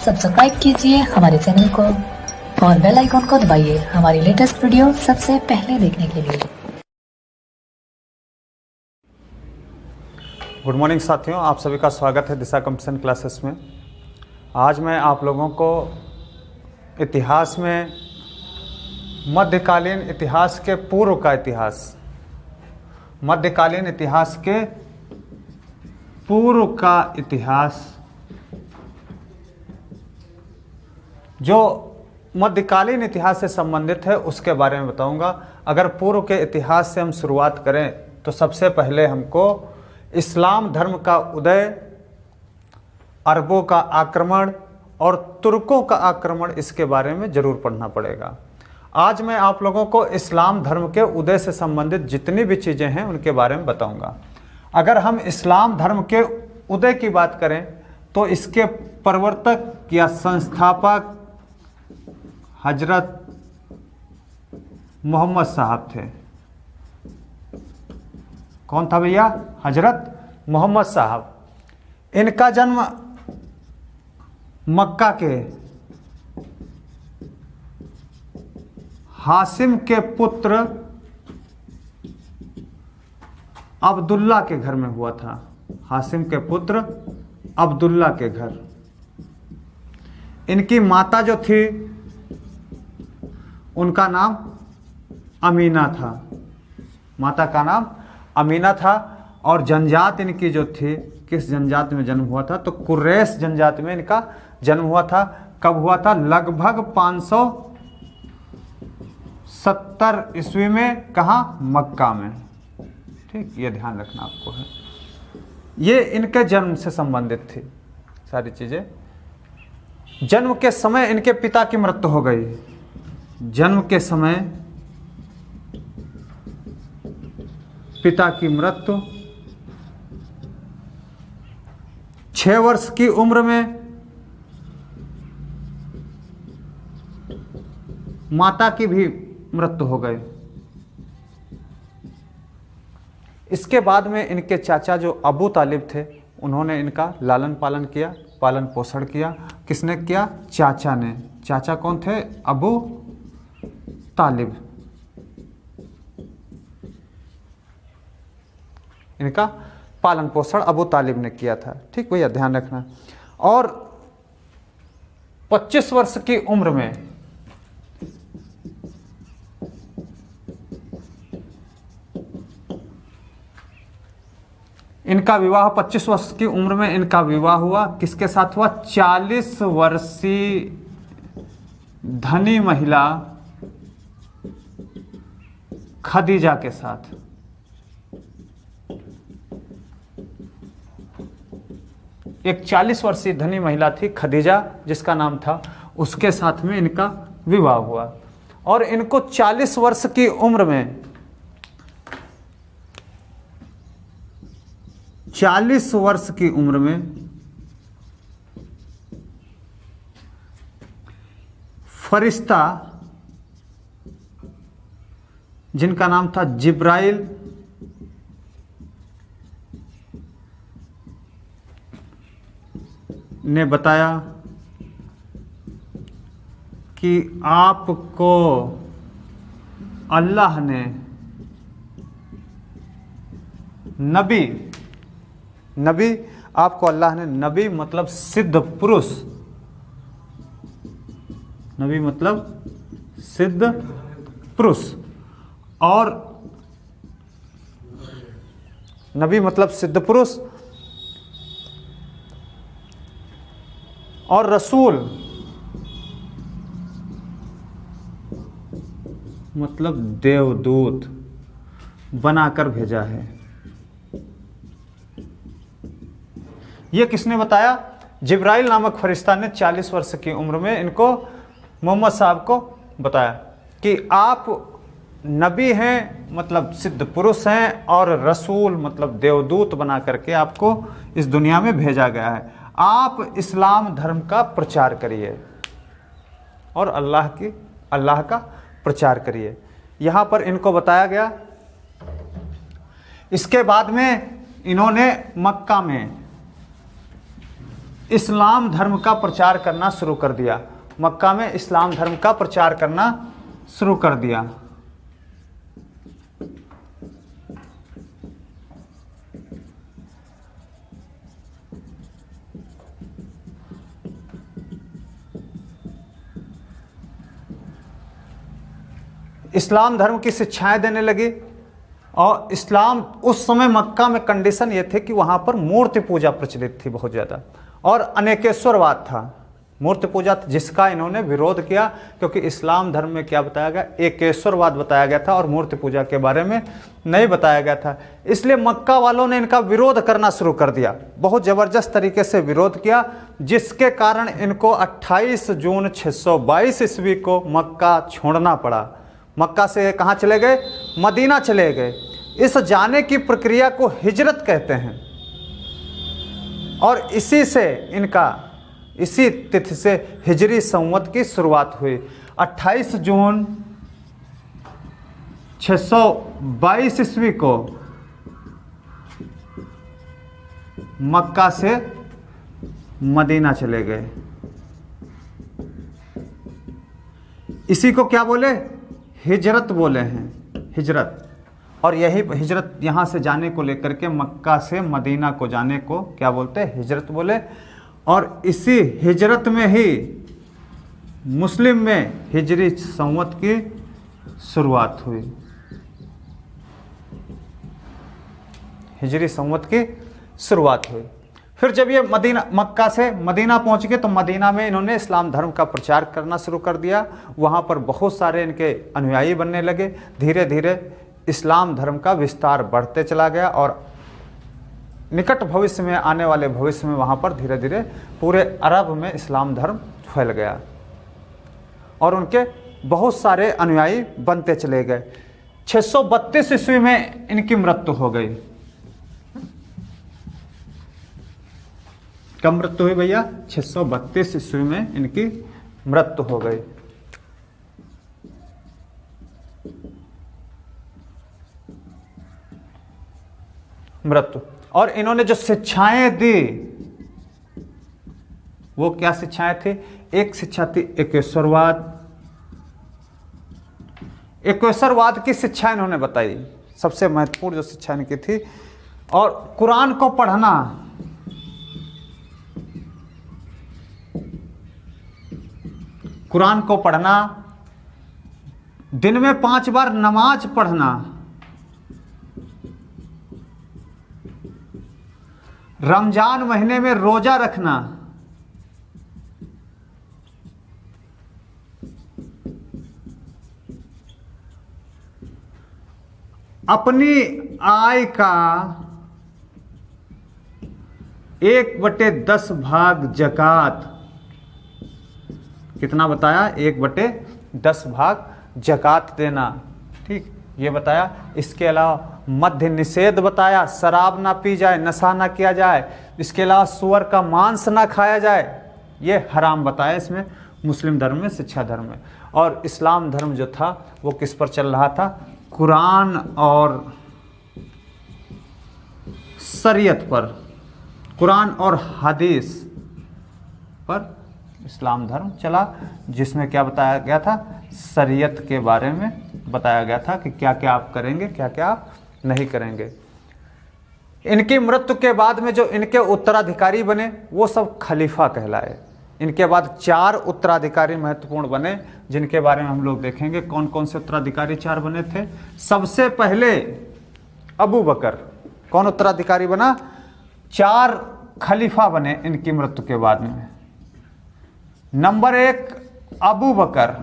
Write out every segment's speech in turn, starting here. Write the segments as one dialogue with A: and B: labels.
A: Subscribe कीजिए हमारे channel को और बेल आइकॉन को दबाइए हमारी लेटेस्ट वीडियो सबसे पहले देखने के लिए।
B: गुड मॉर्निंग साथियों, आप सभी का स्वागत है दिशा कंपटीशन क्लासेस में। आज मैं आप लोगों को इतिहास में मध्यकालीन इतिहास के पूर्व का इतिहास, मध्यकालीन इतिहास के पूर्व का इतिहास, जो मध्यकालीन इतिहास से संबंधित है उसके बारे में बताऊंगा। अगर पूर्व के इतिहास से हम शुरुआत करें तो सबसे पहले हमको इस्लाम धर्म का उदय, अरबों का आक्रमण और तुर्कों का आक्रमण, इसके बारे में जरूर पढ़ना पड़ेगा। आज मैं आप लोगों को इस्लाम धर्म के उदय से संबंधित जितनी भी चीज़ें हैं उनके बारे में बताऊंगा। अगर हम इस्लाम धर्म के उदय की बात करें तो इसके प्रवर्तक या संस्थापक हजरत मोहम्मद साहब थे। कौन था भैया? हजरत मोहम्मद साहब। इनका जन्म मक्का के हासिम के पुत्र अब्दुल्ला के घर में हुआ था। हासिम के पुत्र अब्दुल्ला के घर। इनकी माता जो थी उनका नाम अमीना था। माता का नाम अमीना था। और जनजात इनकी जो थी, किस जनजात में जन्म हुआ था? तो कुरैश जनजात में इनका जन्म हुआ था। कब हुआ था? लगभग 570 ईस्वी में। कहाँ? मक्का में। ठीक, ये ध्यान रखना आपको है। ये इनके जन्म से संबंधित थी सारी चीजें। जन्म के समय इनके पिता की मृत्यु हो गई। जन्म के समय पिता की मृत्यु। 6 वर्ष की उम्र में माता की भी मृत्यु हो गई। इसके बाद में इनके चाचा जो अबू तालिब थे, उन्होंने इनका लालन पालन किया, पालन पोषण किया। किसने किया? चाचा ने। चाचा कौन थे? अबू तालिब। इनका पालन पोषण अबू तालिब ने किया था। ठीक भैया, ध्यान रखना। और 25 वर्ष की उम्र में इनका विवाह, 25 वर्ष की उम्र में इनका विवाह हुआ। किसके साथ हुआ? 40 वर्षीय धनी महिला खदीजा के साथ। एक 40 वर्षीय धनी महिला थी खदीजा, जिसका नाम था, उसके साथ में इनका विवाह हुआ। और इनको 40 वर्ष की उम्र में, 40 वर्ष की उम्र में फरिश्ता, जिनका नाम था जिब्राइल, ने बताया कि आपको अल्लाह ने नबी आपको अल्लाह ने नबी मतलब सिद्ध पुरुष, नबी मतलब सिद्ध पुरुष, और नबी मतलब सिद्ध पुरुष, और रसूल मतलब देवदूत बनाकर भेजा है। यह किसने बताया? जिब्राइल नामक फरिश्ता ने 40 वर्ष की उम्र में इनको, मोहम्मद साहब को बताया कि आप नबी हैं मतलब सिद्ध पुरुष हैं, और रसूल मतलब देवदूत बना करके आपको इस दुनिया में भेजा गया है। आप इस्लाम धर्म का प्रचार करिए और अल्लाह का प्रचार करिए। यहाँ पर इनको बताया गया। इसके बाद में इन्होंने मक्का में इस्लाम धर्म का प्रचार करना शुरू कर दिया। मक्का में इस्लाम धर्म का प्रचार करना शुरू कर दिया। इस्लाम धर्म की शिक्षाएं देने लगी। और इस्लाम उस समय मक्का में कंडीशन ये थे कि वहाँ पर मूर्ति पूजा प्रचलित थी बहुत ज़्यादा, और अनेकेश्वरवाद था, मूर्ति पूजा, जिसका इन्होंने विरोध किया, क्योंकि इस्लाम धर्म में क्या बताया गया, एकेश्वरवाद बताया गया था और मूर्ति पूजा के बारे में नहीं बताया गया था। इसलिए मक्का वालों ने इनका विरोध करना शुरू कर दिया, बहुत ज़बरदस्त तरीके से विरोध किया, जिसके कारण इनको 28 जून 622 ईस्वी को मक्का छोड़ना पड़ा। मक्का से कहाँ चले गए, मदीना चले गए। इस जाने की प्रक्रिया को हिजरत कहते हैं, और इसी से इनका, इसी तिथि से हिजरी संवत की शुरुआत हुई। 28 जून 622 ईस्वी को मक्का से मदीना चले गए। इसी को क्या बोले, हिजरत बोले हैं, हिजरत। और यही हिजरत, यहाँ से जाने को लेकर के मक्का से मदीना को जाने को क्या बोलते हैं, हिजरत बोले। और इसी हिजरत में ही मुस्लिम में हिजरी संवत की शुरुआत हुई, हिजरी संवत की शुरुआत हुई। फिर जब ये मक्का से मदीना पहुंच गए तो मदीना में इन्होंने इस्लाम धर्म का प्रचार करना शुरू कर दिया। वहाँ पर बहुत सारे इनके अनुयायी बनने लगे। धीरे धीरे इस्लाम धर्म का विस्तार बढ़ते चला गया, और निकट भविष्य में, आने वाले भविष्य में वहाँ पर धीरे धीरे पूरे अरब में इस्लाम धर्म फैल गया और उनके बहुत सारे अनुयायी बनते चले गए। 632 ईस्वी में इनकी मृत्यु हो गई। कब मृत्यु हुई भैया, 632 ईस्वी में इनकी मृत्यु हो गई। मृत्यु। और इन्होंने जो शिक्षाएं दी वो क्या शिक्षाएं थी, एक शिक्षा थी एकेश्वरवाद। एकेश्वरवाद की शिक्षा इन्होंने बताई, सबसे महत्वपूर्ण जो शिक्षा इनकी थी। और कुरान को पढ़ना, कुरान को पढ़ना, दिन में 5 बार नमाज पढ़ना, रमजान महीने में रोजा रखना, अपनी आय का 1/10 भाग जकात, कितना बताया, 1/10 भाग जकात देना, ठीक, ये बताया। इसके अलावा मद्य निषेध बताया, शराब ना पी जाए, नशा ना किया जाए। इसके अलावा सुअर का मांस ना खाया जाए, ये हराम बताया इसमें, मुस्लिम धर्म में, शिक्षा धर्म में। और इस्लाम धर्म जो था वो किस पर चल रहा था, कुरान और शरीयत पर, कुरान और हदीस पर इस्लाम धर्म चला, जिसमें क्या बताया गया था, शरीयत के बारे में बताया गया था कि क्या क्या आप करेंगे, क्या क्या आप नहीं करेंगे। इनकी मृत्यु के बाद में जो इनके उत्तराधिकारी बने वो सब खलीफा कहलाए। इनके बाद 4 उत्तराधिकारी महत्वपूर्ण बने, जिनके बारे में हम लोग देखेंगे कौन कौन से उत्तराधिकारी 4 बने थे। सबसे पहले अबू बकर, कौन उत्तराधिकारी बना, 4 खलीफा बने इनकी मृत्यु के बाद में। नंबर 1 अबू बकर,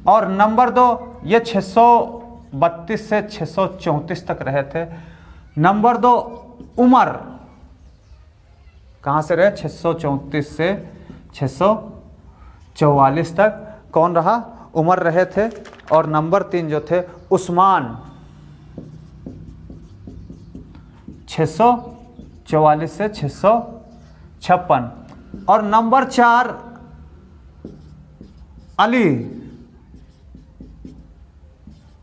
B: और नंबर 2 ये 632 से 634 तक रहे थे। नंबर 2 उमर, कहाँ से रहे, 634 से 644 तक कौन रहा, उमर रहे थे। और नंबर 3 जो थे उस्मान, 644 से 656। और नंबर 4 अली,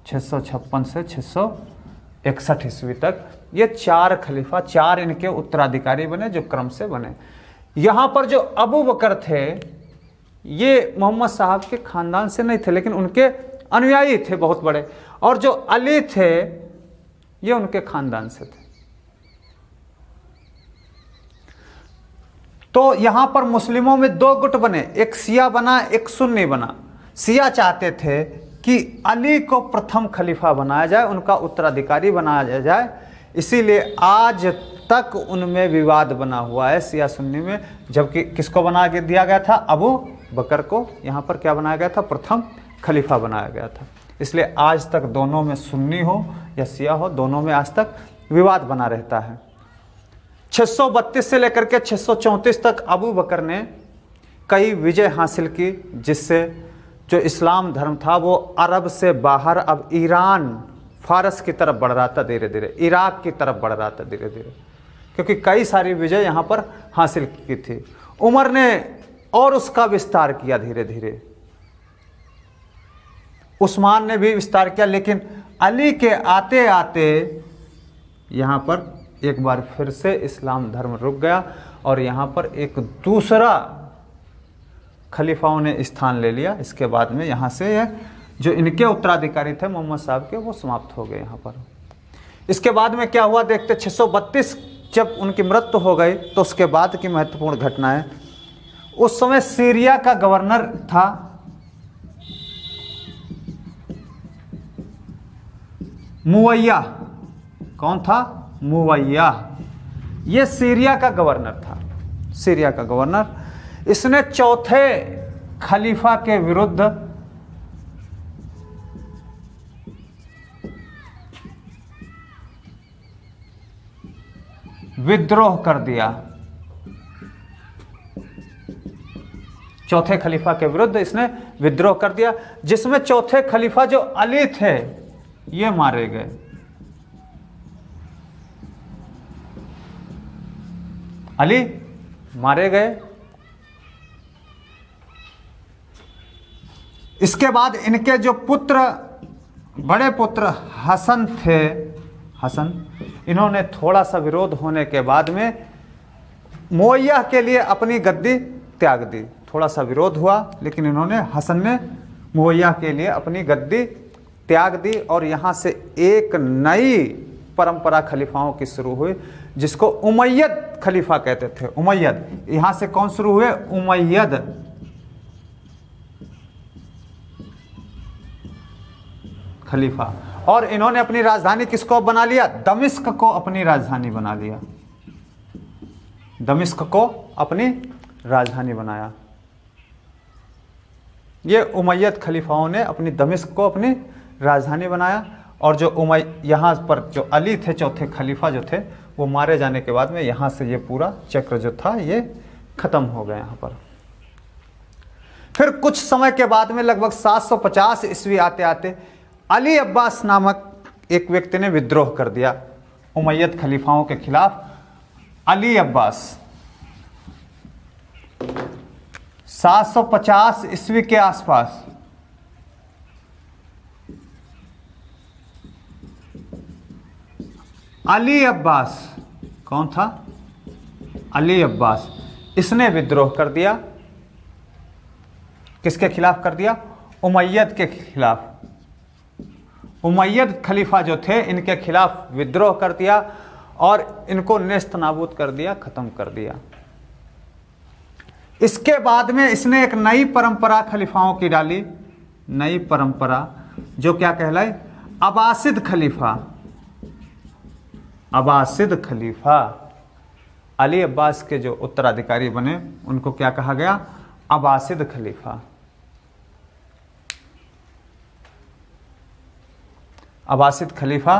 B: 656 से 661 ईस्वी तक ये 4 खलीफा, 4 इनके उत्तराधिकारी बने जो क्रम से बने। यहाँ पर जो अबू बकर थे ये मोहम्मद साहब के खानदान से नहीं थे, लेकिन उनके अनुयायी थे बहुत बड़े, और जो अली थे ये उनके खानदान से थे। तो यहां पर मुस्लिमों में 2 गुट बने, एक शिया बना, एक सुन्नी बना। शिया चाहते थे कि अली को प्रथम खलीफा बनाया जाए, उनका उत्तराधिकारी बनाया जाए, इसीलिए आज तक उनमें विवाद बना हुआ है शिया सुन्नी में। जबकि किसको बना के दिया गया था? अबू बकर को यहाँ पर क्या बनाया गया था? प्रथम खलीफा बनाया गया था। इसलिए आज तक दोनों में, सुन्नी हो या शिया हो, दोनों में आज तक विवाद बना रहता है। 632 से लेकर के 634 तक अबू बकर ने कई विजय हासिल की, जिससे जो इस्लाम धर्म था वो अरब से बाहर अब ईरान, फारस की तरफ बढ़ रहा था धीरे धीरे, इराक की तरफ बढ़ रहा था धीरे धीरे, क्योंकि कई सारी विजय यहाँ पर हासिल की थी। उमर ने और उसका विस्तार किया धीरे धीरे, उस्मान ने भी विस्तार किया, लेकिन अली के आते आते यहाँ पर एक बार फिर से इस्लाम धर्म रुक गया और यहाँ पर एक दूसरा खलीफाओं ने स्थान ले लिया। इसके बाद में यहाँ से जो इनके उत्तराधिकारी थे मोहम्मद साहब के, वो समाप्त हो गए यहाँ पर। इसके बाद में क्या हुआ देखते, 632 जब उनकी मृत्यु हो गई तो उसके बाद की महत्वपूर्ण घटना है। उस समय सीरिया का गवर्नर था मुवैया। कौन था? मुवैया। ये सीरिया का गवर्नर था, सीरिया का गवर्नर। इसने चौथे खलीफा के विरुद्ध विद्रोह कर दिया। चौथे खलीफा के विरुद्ध इसने विद्रोह कर दिया, जिसमें चौथे खलीफा जो अली थे ये मारे गए। अली मारे गए। इसके बाद इनके जो पुत्र, बड़े पुत्र हसन थे, हसन, इन्होंने थोड़ा सा विरोध होने के बाद में मुवैया के लिए अपनी गद्दी त्याग दी। थोड़ा सा विरोध हुआ, लेकिन इन्होंने, हसन ने मुवैया के लिए अपनी गद्दी त्याग दी और यहाँ से एक नई परंपरा खलीफाओं की शुरू हुई, जिसको उमैयद खलीफा कहते थे। उमैयद, यहाँ से कौन शुरू हुए? उमैयद। खलीफा। और इन्होंने अपनी राजधानी किसको बना लिया? दमिश्क को अपनी राजधानी बना लिया। दमिश्क को अपनी राजधानी बनाया। ये उमैयद खलीफाओं ने अपनी दमिश्क को अपनी राजधानी बनाया। और जो यहाँ पर जो अली थे, चौथे खलीफा जो थे, वो मारे जाने के बाद में यहाँ से ये पूरा चक्र जो था ये खत्म हो गया यहाँ पर। फिर कुछ समय के बाद में लगभग 750 ईस्वी आते आते अली अब्बास नामक एक व्यक्ति ने विद्रोह कर दिया उमैयद खलीफाओं के खिलाफ। अली अब्बास 750 ईस्वी के आसपास अली अब्बास, कौन था? अली अब्बास। इसने विद्रोह कर दिया। किसके खिलाफ कर दिया? उमैयद के खिलाफ। उमैयद खलीफा जो थे इनके खिलाफ विद्रोह कर दिया और इनको नेस्त नाबूद कर दिया, खत्म कर दिया। इसके बाद में इसने एक नई परंपरा खलीफाओं की डाली, नई परंपरा जो क्या कहलाई? अब्बासिद खलीफा। अब्बासिद खलीफा। अली अब्बास के जो उत्तराधिकारी बने उनको क्या कहा गया? अब्बासिद खलीफा। अब्बासिद खलीफा।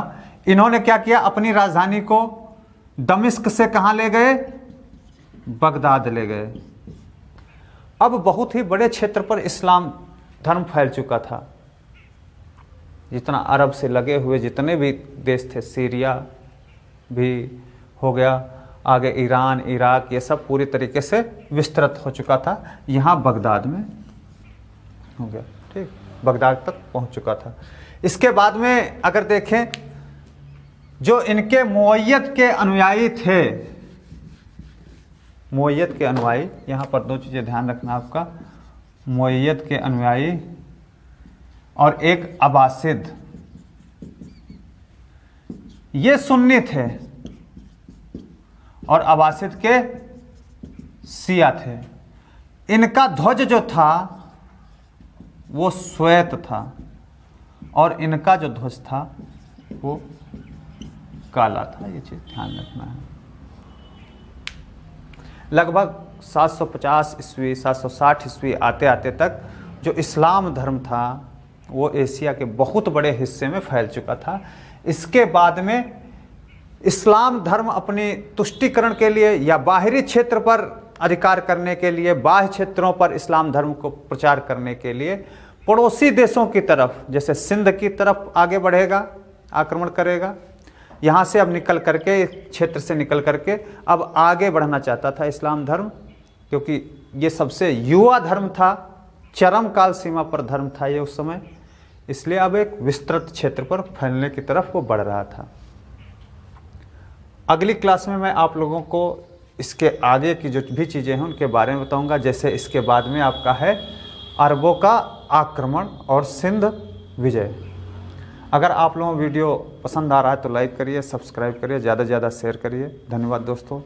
B: इन्होंने क्या किया? अपनी राजधानी को दमिश्क से कहां ले गए? बगदाद ले गए। अब बहुत ही बड़े क्षेत्र पर इस्लाम धर्म फैल चुका था। जितना अरब से लगे हुए जितने भी देश थे, सीरिया भी हो गया, आगे ईरान, इराक, ये सब पूरी तरीके से विस्तृत हो चुका था। यहाँ बगदाद में हो गया, ठीक, बगदाद तक पहुँच चुका था। इसके बाद में अगर देखें जो इनके मुअय्यद के अनुयायी थे, मुअय्यद के अनुयायी, यहाँ पर दो चीज़ें ध्यान रखना आपका, मुअय्यद के अनुयायी और एक अब्बासिद, ये सुन्नी थे और अब्बासिद के शिया थे। इनका ध्वज जो था वो श्वेत था और इनका जो ध्वज था वो काला था। ये चीज़ ध्यान रखना है। लगभग 750 ईस्वी 760 ईस्वी आते आते तक जो इस्लाम धर्म था वो एशिया के बहुत बड़े हिस्से में फैल चुका था। इसके बाद में इस्लाम धर्म अपनी तुष्टिकरण के लिए या बाहरी क्षेत्र पर अधिकार करने के लिए, बाह्य क्षेत्रों पर इस्लाम धर्म को प्रचार करने के लिए पड़ोसी देशों की तरफ, जैसे सिंध की तरफ आगे बढ़ेगा, आक्रमण करेगा। यहाँ से अब निकल करके, क्षेत्र से निकल करके अब आगे बढ़ना चाहता था इस्लाम धर्म, क्योंकि ये सबसे युवा धर्म था, चरम काल सीमा पर धर्म था ये उस समय, इसलिए अब एक विस्तृत क्षेत्र पर फैलने की तरफ वो बढ़ रहा था। अगली क्लास में मैं आप लोगों को इसके आगे की जो भी चीज़ें हैं उनके बारे में बताऊंगा। जैसे इसके बाद में आपका है अरबों का आक्रमण और सिंध विजय। अगर आप लोगों को वीडियो पसंद आ रहा है तो लाइक करिए, सब्सक्राइब करिए, ज़्यादा से ज़्यादा शेयर करिए। धन्यवाद दोस्तों।